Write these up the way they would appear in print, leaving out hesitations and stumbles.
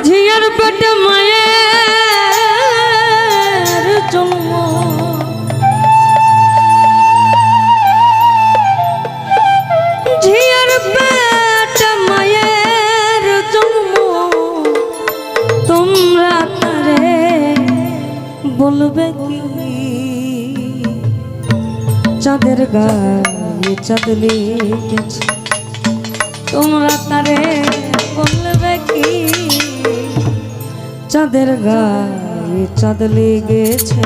ঝিয়ার পেটে মায়ের জন্ম, ঝিয়ার পেটে মায়ের জন্ম, তোমরা তারে বলবে কি চাঁদের গায়ে চাঁদ লেগেছে, তোমরা তারে বলবে কি চাঁদের গায়ে চাঁদ লেগেছে।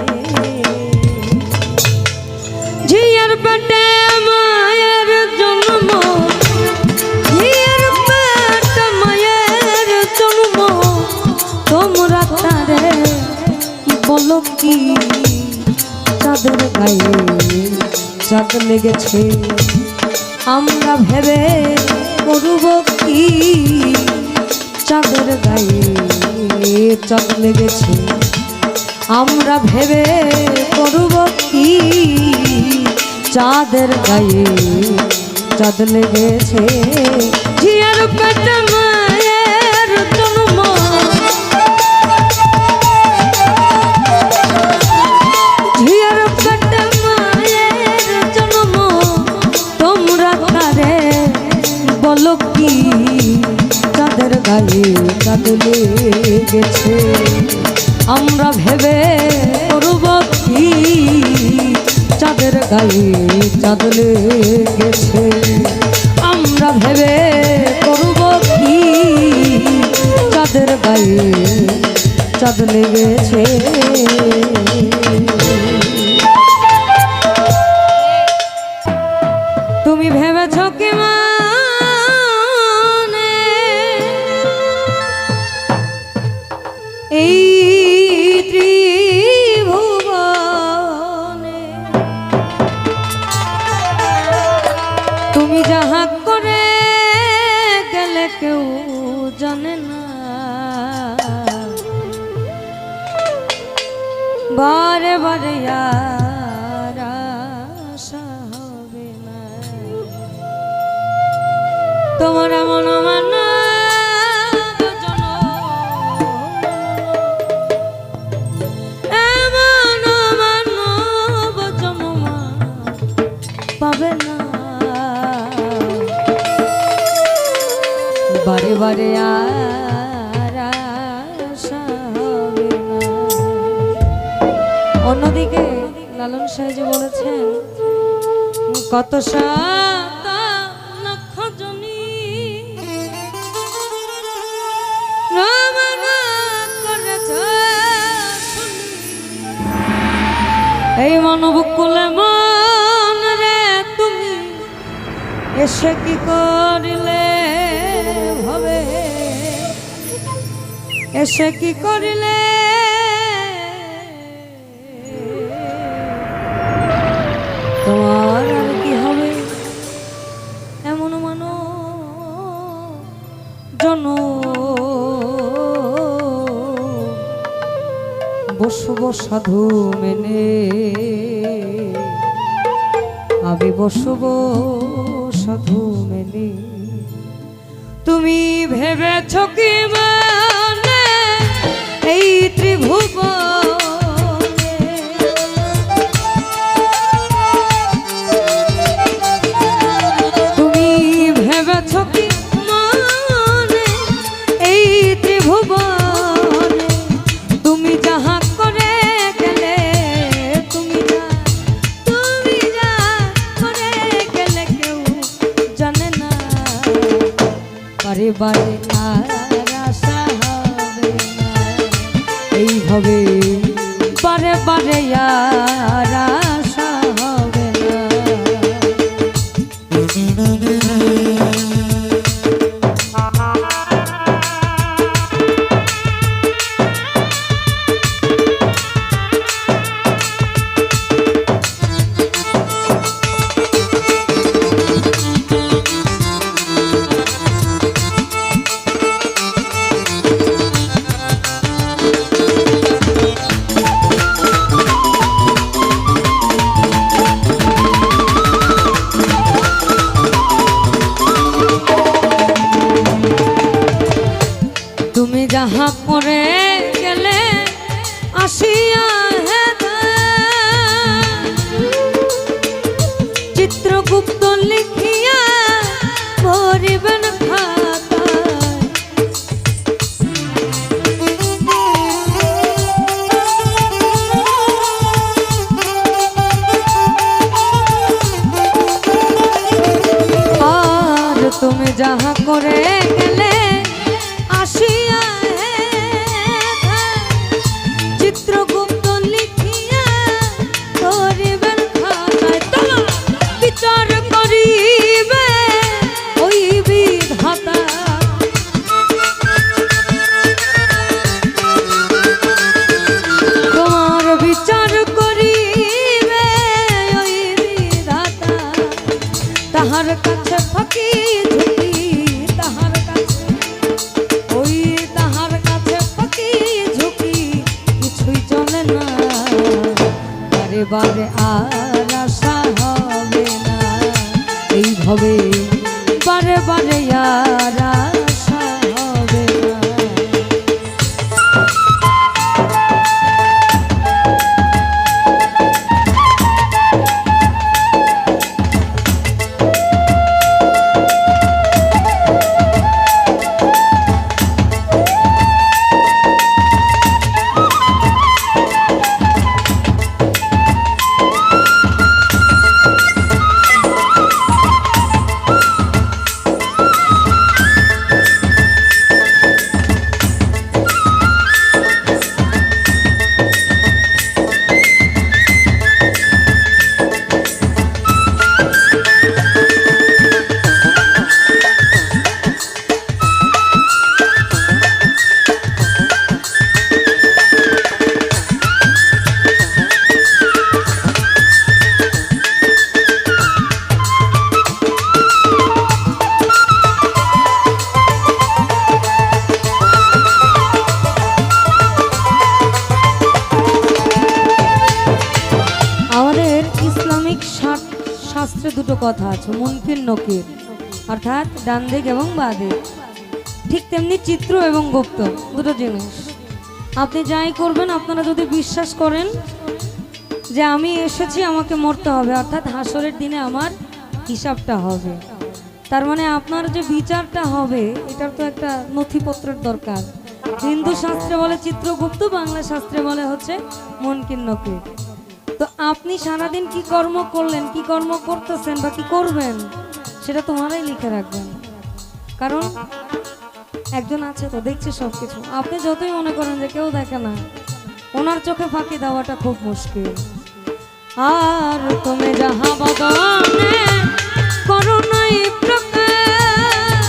ঝিয়ার পেটে মায়ের জন্ম, ঝিয়ার পেটে মায়ের জন্ম, তোমরা তারে বলো কি চাঁদের গায়ে চাঁদ লেগেছে। আমরা ভেবে করব কি চাঁদের গায়ে চাঁদ লেগেছে, আমরা ভেবে করব কি চাঁদের গায়ে চাঁদ লেগেছে। ঝিয়ার পেটে মায়ের জন্ম, ঝিয়ার পেটে মায়ের জন্ম, তোমরা তারে বলো কি চাঁদের গায়ে চাঁদ লেগেছে। আমরা ভেবে করব কি চাঁদের গায়ে চাঁদ লেগেছে, আমরা ভেবে করব কি চাঁদের গায়ে চাঁদ লেগেছে। তুমি ভেবেছ কি মানে এই ত্রিভুবনে তুমি যাহা করে গেলে কেউ জানে না, বারে বারে আর আশা হবে না তোমার মন মানা পাবে না, বারে বারে আর আশা হবে না। অন্যদিকে লালন সাহেব বলেছেন কত শত লক্ষ জনি এই মনোবকুলে মন রে তুমি এসে কি করিলে ভাবে, এসে কি করিলে তোমার আর কি হবে, এমন মানো জন বসব সাধু মেনে, আমি বসব সাধু মেনে। তুমি ভেবেছ কি মানে এই ত্রিভুবনে তুমি ভেবেছ কি মানে এই ত্রিভুবনে তুমি যাহা করে গেলে, তুমি যা করে গেলে কেউ জানে না, বারে বারে আর আশা হবে না, এইভাবে বারে বারে আর আশা হবে না। যাহা করে গেলে আসিয়া চিত্রগুপ্ত লিখিয়া ভরিবেন তুমি যাহা করে গেলে আসিয়া চিত্রগুপ্ত লিখিয়া করিবেন খাতায় তোমার বিচার করিবে ওই বিধাতা তোমার বিচার করিবে ওই বিধাতা তাহার কাছে ফাঁকি বারে আর আশা হবে না এইভাবে বারে বারে আর আশা হবে না। শাস্ত্রে দুটো কথা আছে, মুনকির নকির, অর্থাৎ ডান দিক এবং বাঁ দিক। ঠিক তেমনি চিত্র এবং গুপ্ত দুটো জিনিস। আপনি যাই করবেন, আপনারা যদি বিশ্বাস করেন যে আমি এসেছি আমাকে মরতে হবে, অর্থাৎ হাসরের দিনে আমার হিসাবটা হবে, তার মানে আপনার যে বিচারটা হবে এটার তো একটা নথিপত্রের দরকার। হিন্দু শাস্ত্রে বলে চিত্রগুপ্ত, বাংলা শাস্ত্রে বলে হচ্ছে মুনকির নকির। তো আপনি সারাদিন কি কর্ম করলেন, কি কর্ম করতেছেন বা কি করবেন, সেটা তোমারাই লিখে রাখবেন। কারণ একজন আছে তো দেখছে সবকিছু। আপনি যতই মনে করেন যে কেউ দেখে না, ওনার চোখে ফাঁকি দেওয়াটা খুব মুশকিল। আর তুমি যাহা বদনে করো নাই প্রকাশ,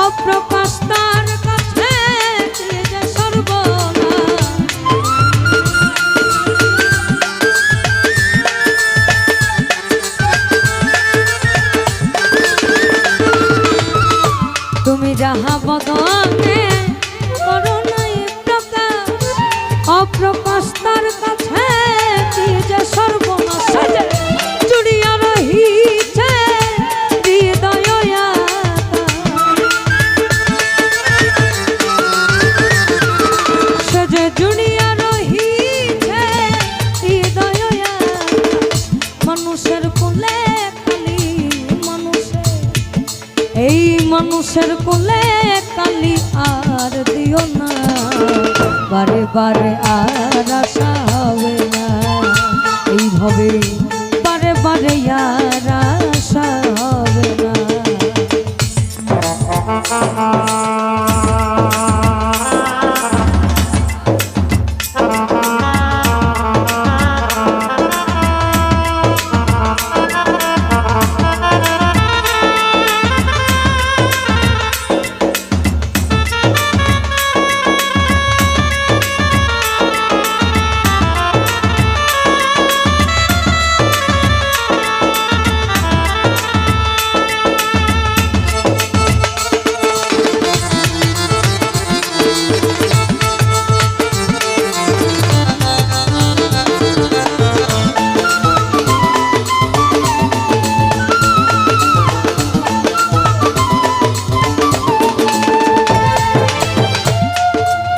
অপ্রকাশ তার কাছে যে সর্বনাশ। তুমি যাহা বদনে করো নাই প্রকাশ, অপ্রকাশ তার কাছে কি যে সর্বনাশ। জুড়িয়া রহিছে হৃদয়, সে যে জুড়িয়া রহিছে হৃদয়। মানুষের কোলে খালি মানুষের, এই মানুষের কোলে কালি আর দিও না, বারে বারে আর আশা হবে না, এইভাবে বারে বারে আর আশা হবে না।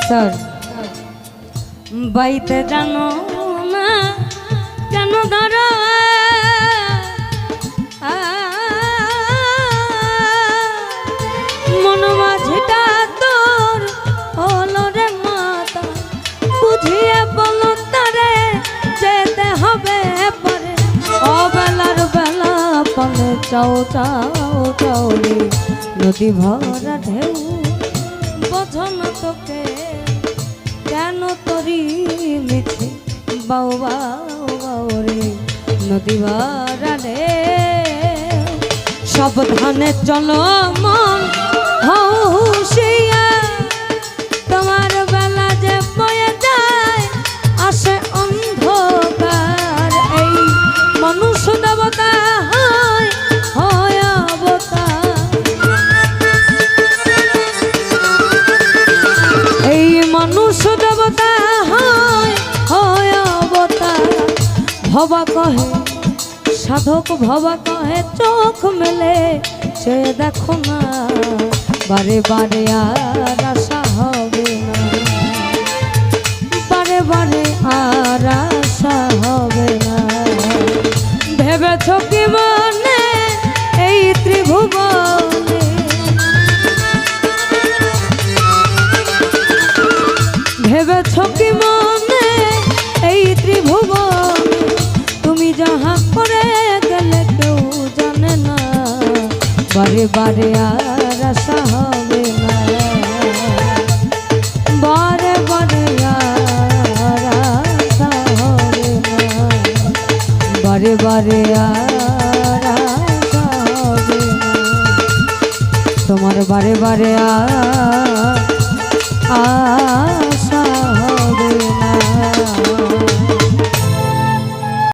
স্যার বাইতে জানো না কেন ধরো মন মাঝিটা তোর হলো রে মাতা বুঝিয়ে বলো তারে যেতে হবে পরে অবেলার বেলা পালে চাও চাও চাও রে নদী ভরা ঢেউ বোঝো না তোকে কেন তরি মিছে বাউ বাউ বাউ রে নদী ভরা ঢেউ সাবধানে চলো মন হুশিয়া তোমার বেলা যে বয়ে যায় আসে অন্ধকার এই মানুষ দেবতা হয় হয় অবতার এই মানুষ দেবতা হয় হয় অবতার ভবা কহে সাধক ভবা কহে চোখ মেলে সে দেখো না বারে বারে আর আশা হবে না বারে বারে আর আশা হবে না ভেবেছ কি মনে এই ত্রিভুবনে ভেবেছ কি মনে এই ত্রিভুবনে তুমি যাহা করে গেলে কেউ জানে না বারে বারে আর আশা হবে না বারে বারে আর আশা হবে না বারে বারে আর আশা হবে না তোমার বারে বারে আর